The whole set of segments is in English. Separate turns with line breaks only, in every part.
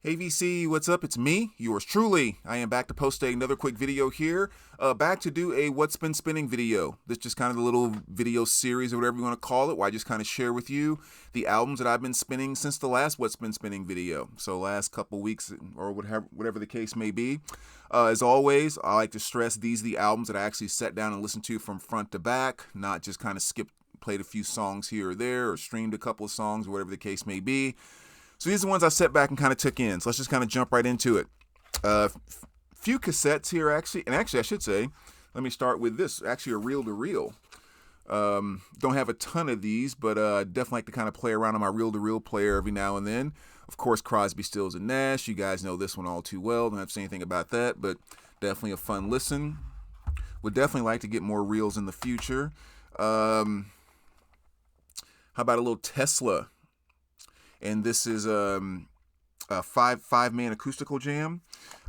Hey VC, what's up? It's me, yours truly. I am back to post another quick video here. Back to do a What's Been Spinning video. This just kind of a little video series or whatever you want to call it, where I just kind of share with you the albums that I've been spinning since the last What's Been Spinning video. So last couple weeks or whatever the case may be. As always, I like to stress these are the albums that I actually sat down and listened to from front to back, not just kind of played a few songs here or there or streamed a couple of songs or whatever the case may be. So these are the ones I sat back and kind of took in. So let's just kind of jump right into it. Few cassettes here actually, and actually I should say, let me start with this. Actually a reel-to-reel. Don't have a ton of these, but definitely like to kind of play around on my reel-to-reel player every now and then. Of course, Crosby, Stills, and Nash. You guys know this one all too well. Don't have to say anything about that, but definitely a fun listen. Would definitely like to get more reels in the future. How about a little Tesla? And this is a five-man acoustical jam,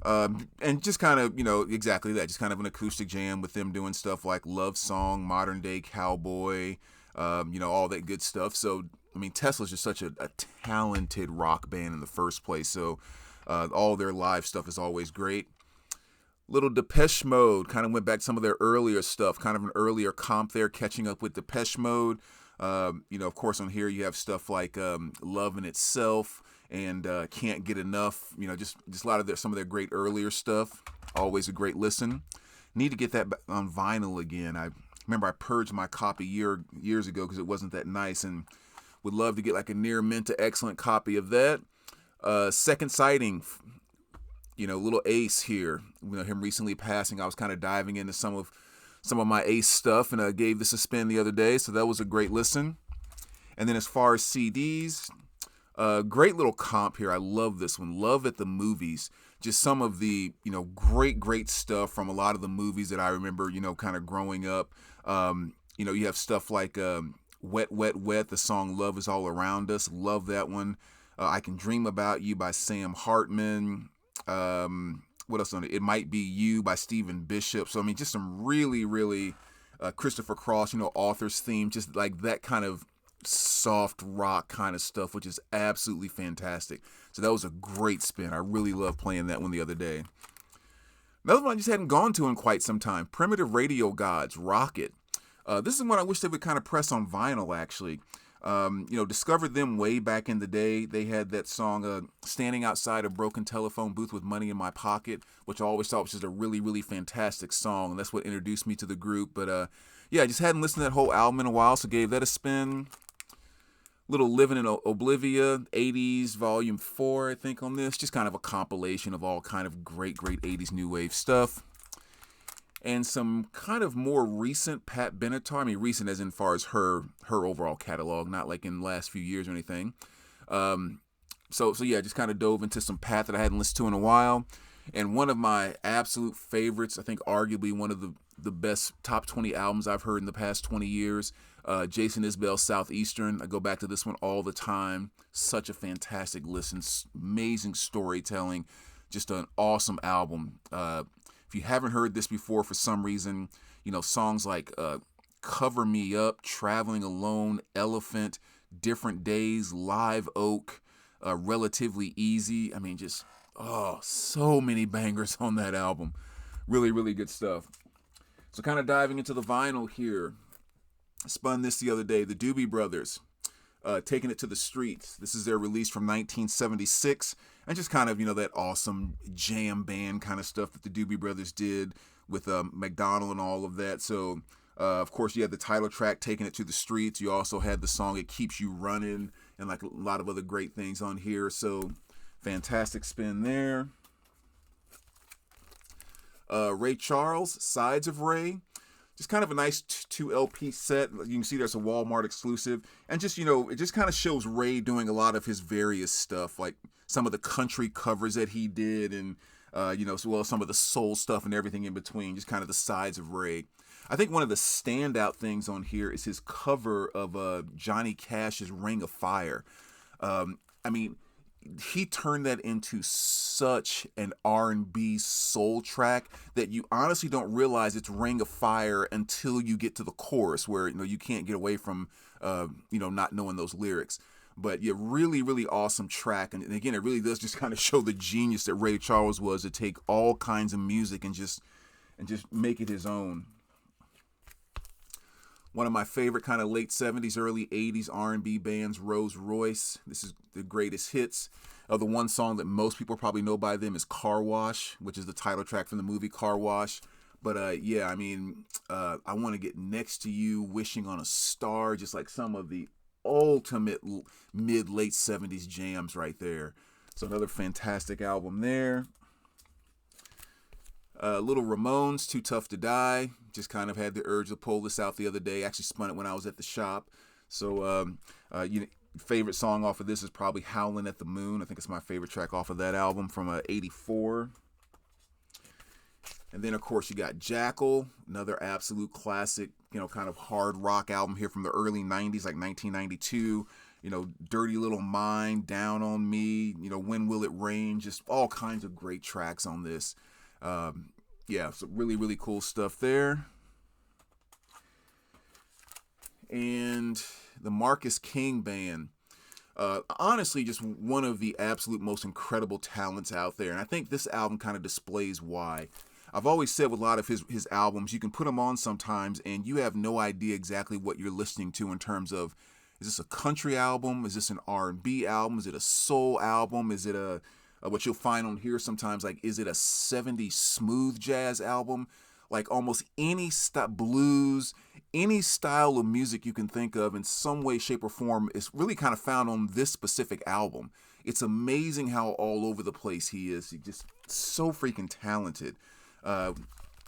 and just kind of, exactly that, just kind of an acoustic jam with them doing stuff like Love Song, Modern Day Cowboy, all that good stuff. So, I mean, Tesla's just such a talented rock band in the first place, so all their live stuff is always great. Little Depeche Mode, kind of went back to some of their earlier stuff, kind of an earlier comp there, catching up with Depeche Mode. Of course, on here you have stuff like Love in Itself and Can't Get Enough. Just a lot of some of their great earlier stuff. Always a great listen. Need to get that on vinyl again. I remember I purged my copy years ago because it wasn't that nice, and would love to get like a near mint to excellent copy of that. Second Sighting. Little Ace here. Him recently passing. I was kind of diving into some of my Ace stuff, and I gave this a spin the other day, so that was a great listen. And then as far as CDs, great little comp here. I love this one. Love at the Movies. Just some of the, great stuff from a lot of the movies that I remember, kind of growing up. You have stuff like Wet, Wet, Wet, the song Love Is All Around Us. Love that one. I Can Dream About You by Sam Hartman. What else on it? It Might Be You by Stephen Bishop. So, I mean, just some really Christopher Cross, author's theme, just like that kind of soft rock kind of stuff, which is absolutely fantastic. So that was a great spin. I really loved playing that one the other day. Another one I just hadn't gone to in quite some time, Primitive Radio Gods, Rocket. This is one I wish they would kind of press on vinyl, actually. Discovered them way back in the day. They had that song, Standing Outside a Broken Telephone Booth with Money in My Pocket, which I always thought was just a really fantastic song. And that's what introduced me to the group. But, I just hadn't listened to that whole album in a while, so gave that a spin. Little Living in Oblivia, 80s, Volume 4, I think, on this. Just kind of a compilation of all kind of great 80s new wave stuff. And some kind of more recent Pat Benatar. I mean, recent as in far as her overall catalog, not like in the last few years or anything. Just kind of dove into some Pat that I hadn't listened to in a while. And one of my absolute favorites, I think arguably one of the best top 20 albums I've heard in the past 20 years, Jason Isbell, Southeastern. I go back to this one all the time. Such a fantastic listen, amazing storytelling, just an awesome album. If you haven't heard this before for some reason, songs like Cover Me Up, Traveling Alone, Elephant, Different Days, Live Oak, Relatively Easy. I mean, just, so many bangers on that album. Really good stuff. So kind of diving into the vinyl here. I spun this the other day, the Doobie Brothers, Taking It to the Streets. This is their release from 1976. And just kind of, that awesome jam band kind of stuff that the Doobie Brothers did with McDonald and all of that. So, of course, you had the title track, Taking It to the Streets. You also had the song It Keeps You Running and like a lot of other great things on here. So, fantastic spin there. Ray Charles, Sides of Ray. Just kind of a nice 2 LP set. You can see there's a Walmart exclusive. And just, it just kind of shows Ray doing a lot of his various stuff, like some of the country covers that he did and, as well as some of the soul stuff and everything in between, just kind of the sides of Ray. I think one of the standout things on here is his cover of Johnny Cash's Ring of Fire. He turned that into such an R&B soul track that you honestly don't realize it's Ring of Fire until you get to the chorus where, you can't get away from, not knowing those lyrics. But yeah, really, really awesome track. And again, it really does just kind of show the genius that Ray Charles was to take all kinds of music and just make it his own. One of my favorite kind of late 70s, early 80s R&B bands, Rolls Royce. This is the greatest hits. The one song that most people probably know by them is Car Wash, which is the title track from the movie Car Wash. But yeah, I mean, I Want to Get Next to You, Wishing on a Star, just like some of the ultimate mid-late 70s jams right there. So another fantastic album there. Little Ramones, Too Tough to Die. Just kind of had the urge to pull this out the other day. Actually spun it when I was at the shop. So favorite song off of this is probably Howlin' at the Moon. I think it's my favorite track off of that album from '84. And then, of course, you got Jackal, another absolute classic, kind of hard rock album here from the early 90s, like 1992. Dirty Little Mind, Down on Me, When Will It Rain, just all kinds of great tracks on this. Yeah, so really, really cool stuff there. And the Marcus King Band. Honestly, just one of the absolute most incredible talents out there. And I think this album kind of displays why. I've always said with a lot of his albums, you can put them on sometimes and you have no idea exactly what you're listening to in terms of, is this a country album? Is this an R&B album? Is it a soul album? Is it what you'll find on here sometimes, like, is it a 70s smooth jazz album? Like almost any blues, any style of music you can think of in some way, shape, or form is really kind of found on this specific album. It's amazing how all over the place he is. He's just so freaking talented.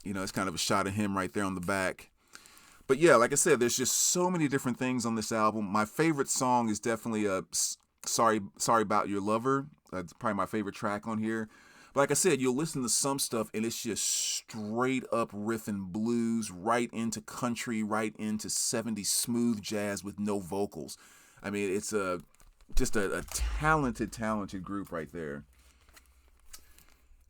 It's kind of a shot of him right there on the back. But yeah, like I said, there's just so many different things on this album. My favorite song is definitely Sorry About Your Lover. It's probably my favorite track on here. But like I said, you'll listen to some stuff and it's just straight up riff and blues, right into country, right into 70s smooth jazz with no vocals. I mean, it's just a talented group right there.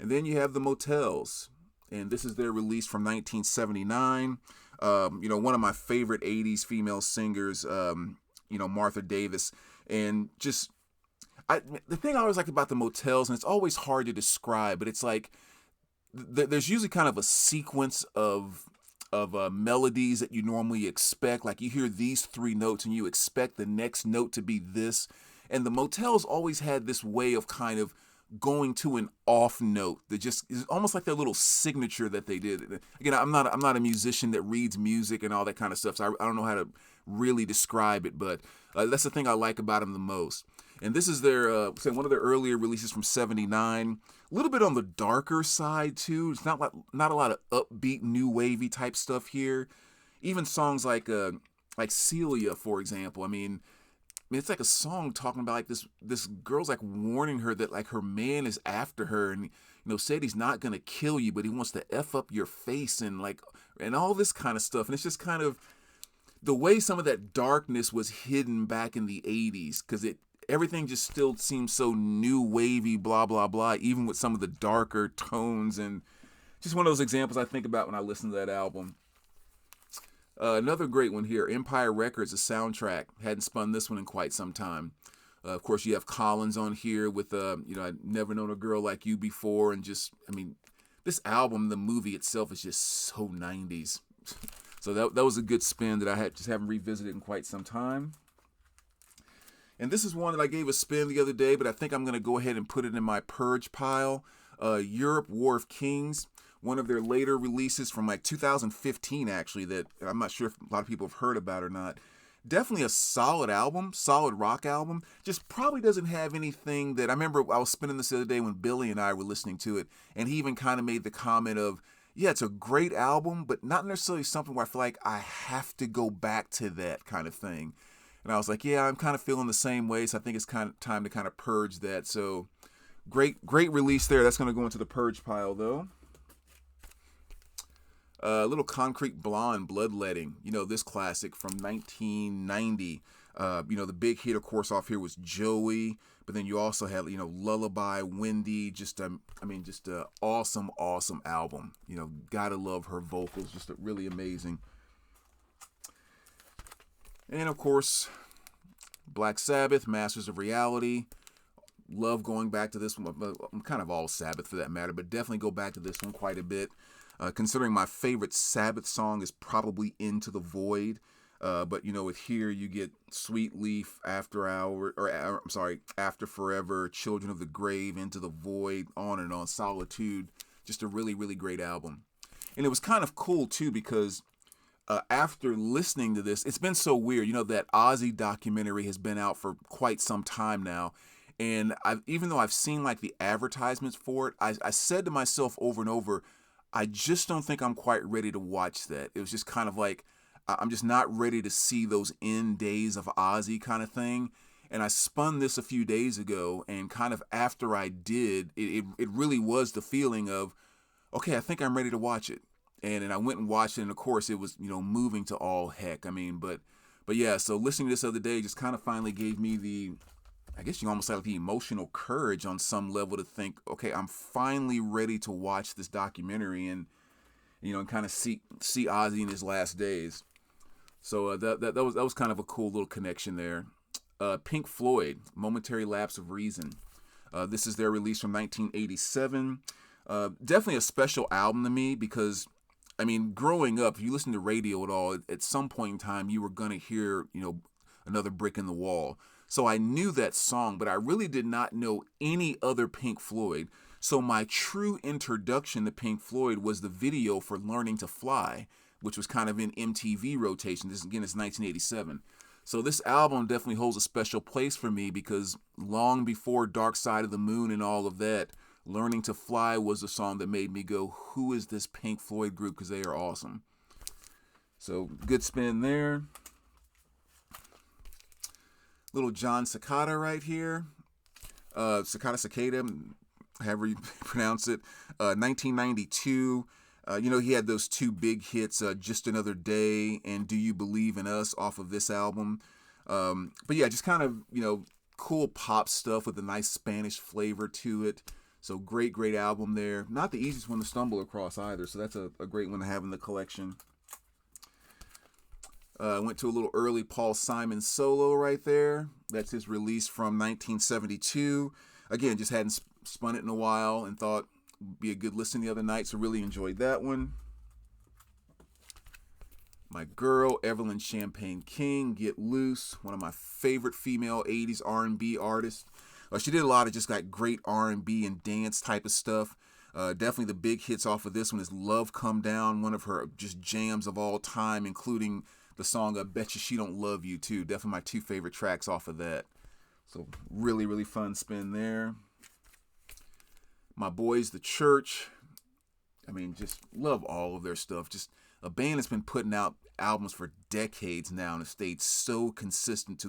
And then you have the Motels. And this is their release from 1979. One of my favorite 80s female singers, Martha Davis. And just, the thing I always like about the Motels, and it's always hard to describe, but it's like, there's usually kind of a sequence of melodies that you normally expect. Like you hear these three notes and you expect the next note to be this. And the Motels always had this way of kind of going to an off note that just is almost like their little signature that they did. Again, I'm not a musician that reads music and all that kind of stuff, so I don't know how to really describe it, but that's the thing I like about them the most. And this is their one of their earlier releases from '79. A little bit on the darker side too. It's not a lot of upbeat new wavy type stuff here. Even songs like Celia, for example. I mean, it's like a song talking about like this girl's like warning her that like her man is after her and said he's not gonna kill you, but he wants to F up your face and all this kind of stuff. And it's just kind of the way some of that darkness was hidden back in the 80s, because everything just still seems so new wavy, blah blah blah, even with some of the darker tones. And just one of those examples I think about when I listen to that album. Another great one here, Empire Records, a soundtrack. Hadn't spun this one in quite some time. Of course, you have Collins on here with, I'd never known a girl like you before. And just, I mean, this album, the movie itself is just so 90s. So that was a good spin that I just haven't revisited in quite some time. And this is one that I gave a spin the other day, but I think I'm going to go ahead and put it in my purge pile. Europe, War of Kings. One of their later releases from like 2015, actually, that I'm not sure if a lot of people have heard about or not. Definitely a solid album, solid rock album. Just probably doesn't have anything that, I remember I was spinning this the other day when Billy and I were listening to it, and he even kind of made the comment of, yeah, it's a great album, but not necessarily something where I feel like I have to go back to that kind of thing. And I was like, yeah, I'm kind of feeling the same way, so I think it's kind of time to kind of purge that. So great release there. That's going to go into the purge pile, though. Little Concrete Blonde, Bloodletting. This classic from 1990. The big hit, of course, off here was Joey. But then you also had, Lullaby, Wendy. Just an awesome album. Gotta love her vocals. Just really amazing. And, of course, Black Sabbath, Masters of Reality. Love going back to this one. I'm kind of all Sabbath for that matter, but definitely go back to this one quite a bit. Considering my favorite Sabbath song is probably Into the Void. But with Here you get Sweet Leaf, After Hour, or I'm sorry, After Forever, Children of the Grave, Into the Void, on and on, Solitude. Just a really, really great album. And it was kind of cool too because after listening to this, it's been so weird. That Ozzy documentary has been out for quite some time now. And even though I've seen like the advertisements for it, I said to myself over and over, I just don't think I'm quite ready to watch that. It was just kind of like, I'm just not ready to see those end days of Ozzy kind of thing. And I spun this a few days ago, and kind of after I did, it really was the feeling of, okay, I think I'm ready to watch it. And I went and watched it, and of course it was, moving to all heck. I mean, but yeah, so listening to this other day just kind of finally gave me I guess you almost say like the emotional courage on some level to think, okay, I'm finally ready to watch this documentary and kind of see Ozzy in his last days. So that was kind of a cool little connection there. Pink Floyd, Momentary Lapse of Reason. This is their release from 1987. Definitely a special album to me because, I mean, growing up, if you listen to radio at all, at some point in time you were going to hear, Another Brick in the Wall. So I knew that song, but I really did not know any other Pink Floyd. So my true introduction to Pink Floyd was the video for Learning to Fly, which was kind of in MTV rotation. This, again, is 1987. So this album definitely holds a special place for me because long before Dark Side of the Moon and all of that, Learning to Fly was the song that made me go, who is this Pink Floyd group? Because they are awesome. So good spin there. Little John Cicada right here. Cicada, however you pronounce it. 1992. He had those two big hits, Just Another Day and Do You Believe in Us off of this album. But yeah, just kind of, cool pop stuff with a nice Spanish flavor to it. So great album there. Not the easiest one to stumble across either, so that's a great one to have in the collection. Went to a little early Paul Simon solo right there. That's his release from 1972. Again, just hadn't spun it in a while and thought it'd be a good listen the other night, so really enjoyed that one. My girl, Evelyn Champagne King, Get Loose, one of my favorite female 80s R&B artists. She did a lot of just like great R&B and dance type of stuff. Definitely the big hits off of this one is Love Come Down, one of her just jams of all time, including the song I Bet You She Don't Love You Too. Definitely my two favorite tracks off of that. So really, really fun spin there. My Boys, The Church. I mean, just love all of their stuff. Just a band that's been putting out albums for decades now and have stayed so consistent to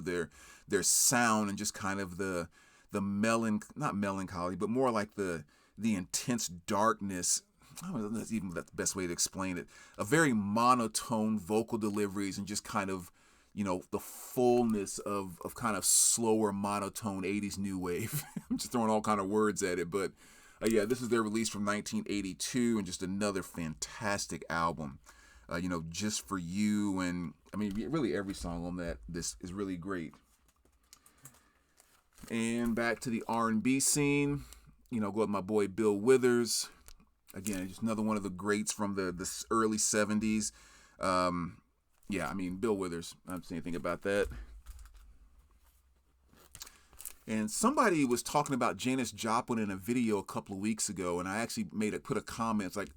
their sound and just kind of the not melancholy, but more like the intense darkness. I don't know, that's even the best way to explain it. A very monotone vocal deliveries and just kind of, the fullness of kind of slower monotone 80s new wave. I'm just throwing all kind of words at it, but yeah, this is their release from 1982 and just another fantastic album. Just for You, and I mean, really every song on this is really great. And back to the R&B scene, go with my boy Bill Withers. Again, just another one of the greats from the early 70s. Yeah, I mean, Bill Withers. I don't say anything about that. And somebody was talking about Janis Joplin in a video a couple of weeks ago, and I actually put a comment. It's like,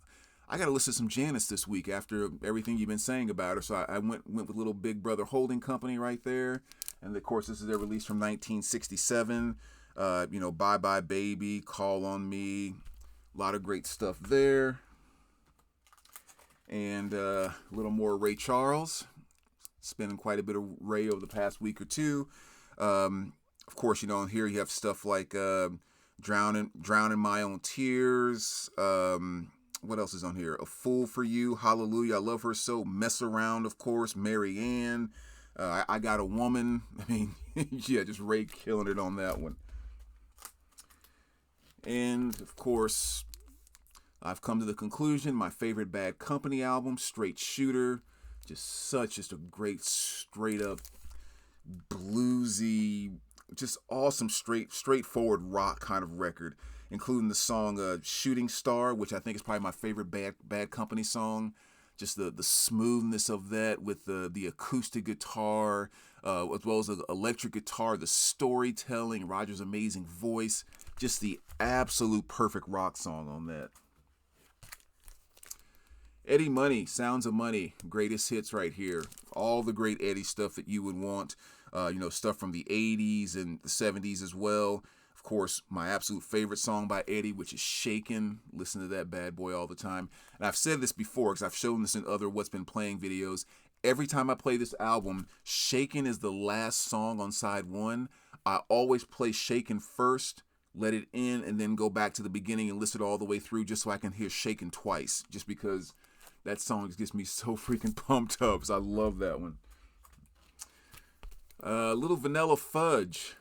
I got to listen to some Janis this week after everything you've been saying about her. So I went with Little Big Brother Holding Company right there. And of course, this is their release from 1967. Bye Bye Baby, Call on Me. A lot of great stuff there. And a little more Ray Charles. Spending quite a bit of Ray over the past week or two. Of course, here you have stuff like Drowning My Own Tears. What else is on here? A Fool for You, Hallelujah, I Love Her So, Mess Around, of course, Mary Ann, I Got a Woman. I mean, yeah, just Ray killing it on that one. And, of course, I've come to the conclusion, my favorite Bad Company album, Straight Shooter, just a great, straight up, bluesy, just awesome, straightforward rock kind of record, including the song "Shooting Star," which I think is probably my favorite Bad Company song. Just the smoothness of that with the acoustic guitar, as well as the electric guitar, the storytelling, Roger's amazing voice, just the absolute perfect rock song on that. Eddie Money, Sounds of Money, greatest hits right here. All the great Eddie stuff that you would want. Stuff from the 80s and the 70s as well. Of course, my absolute favorite song by Eddie, which is Shakin'. Listen to that bad boy all the time. And I've said this before because I've shown this in other What's Been Playing videos. Every time I play this album, Shakin' is the last song on side one. I always play Shakin' first, let it in, and then go back to the beginning and listen all the way through just so I can hear Shakin' twice. Just because that song just gets me so freaking pumped up because I love that one. Little Vanilla Fudge,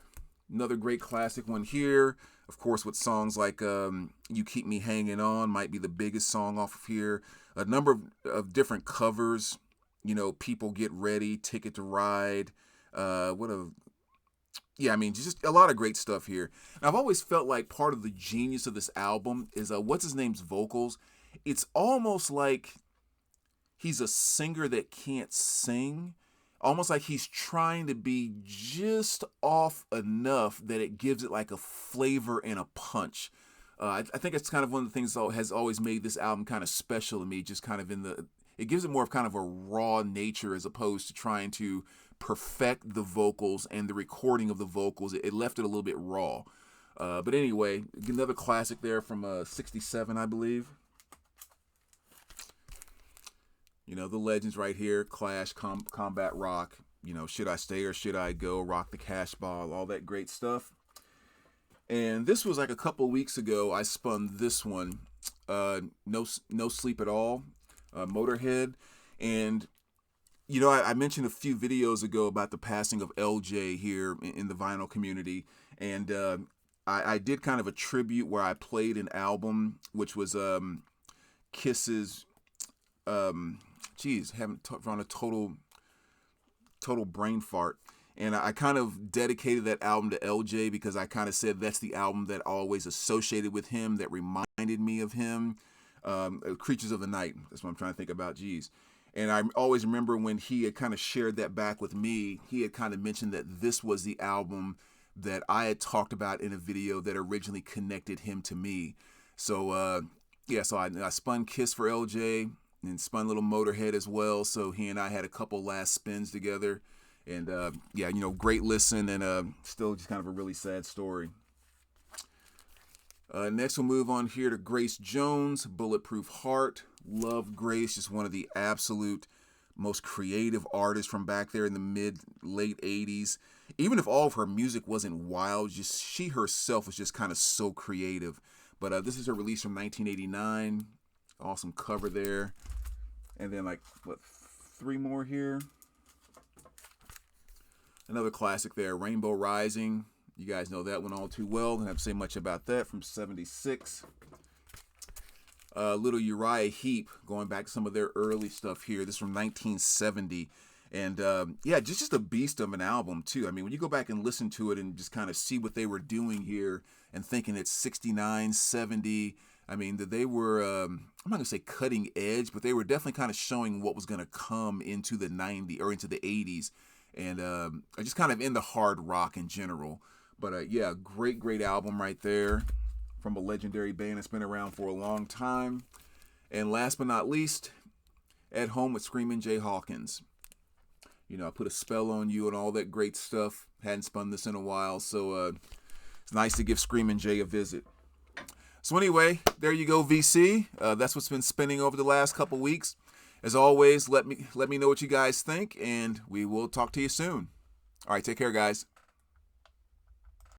another great classic one here. Of course, with songs like You Keep Me Hanging On might be the biggest song off of here. A number of different covers, People Get Ready, Ticket to Ride. Just a lot of great stuff here. And I've always felt like part of the genius of this album is what's his name's vocals. It's almost like he's a singer that can't sing. Almost like he's trying to be just off enough that it gives it like a flavor and a punch. I think it's kind of one of the things that has always made this album kind of special to me, just kind of it gives it more of kind of a raw nature as opposed to trying to perfect the vocals and the recording of the vocals. It left it a little bit raw. But anyway, another classic there from 67, I believe. The legends right here, Clash, Combat Rock, Should I Stay or Should I Go, Rock the Cash Ball, all that great stuff. And this was like a couple weeks ago, I spun this one, No Sleep at All, Motorhead. And, I mentioned a few videos ago about the passing of LJ here in the vinyl community. And I did kind of a tribute where I played an album, which was Kiss's... haven't run a total brain fart. And I kind of dedicated that album to LJ because I kind of said that's the album that I always associated with him, that reminded me of him. Creatures of the Night. That's what I'm trying to think about. And I always remember when he had kind of shared that back with me, he had kind of mentioned that this was the album that I had talked about in a video that originally connected him to me. So, I spun Kiss for LJ. And spun Little Motorhead as well, so he and I had a couple last spins together. And great listen, and still just kind of a really sad story. Next we'll move on here to Grace Jones, Bulletproof Heart. Love Grace, just one of the absolute most creative artists from back there in the late 80s. Even if all of her music wasn't wild, just she herself was just kind of so creative. But this is her release from 1989. Awesome cover there. And then three more here. Another classic there, Rainbow Rising. You guys know that one all too well. Don't have to say much about that, from 76. Little Uriah Heep, going back to some of their early stuff here. This is from 1970. And just a beast of an album too. I mean, when you go back and listen to it and just kind of see what they were doing here and thinking it's 69, 70. I mean, that they were, I'm not going to say cutting edge, but they were definitely kind of showing what was going to come into the 90s or into the 80s. And just kind of in the hard rock in general. But great album right there from a legendary band that's been around for a long time. And last but not least, At Home with Screamin' Jay Hawkins. I put a spell on you and all that great stuff. Hadn't spun this in a while, so it's nice to give Screamin' Jay a visit. So anyway, there you go, VC. That's what's been spinning over the last couple weeks. As always, let me know what you guys think, and we will talk to you soon. All right, take care, guys.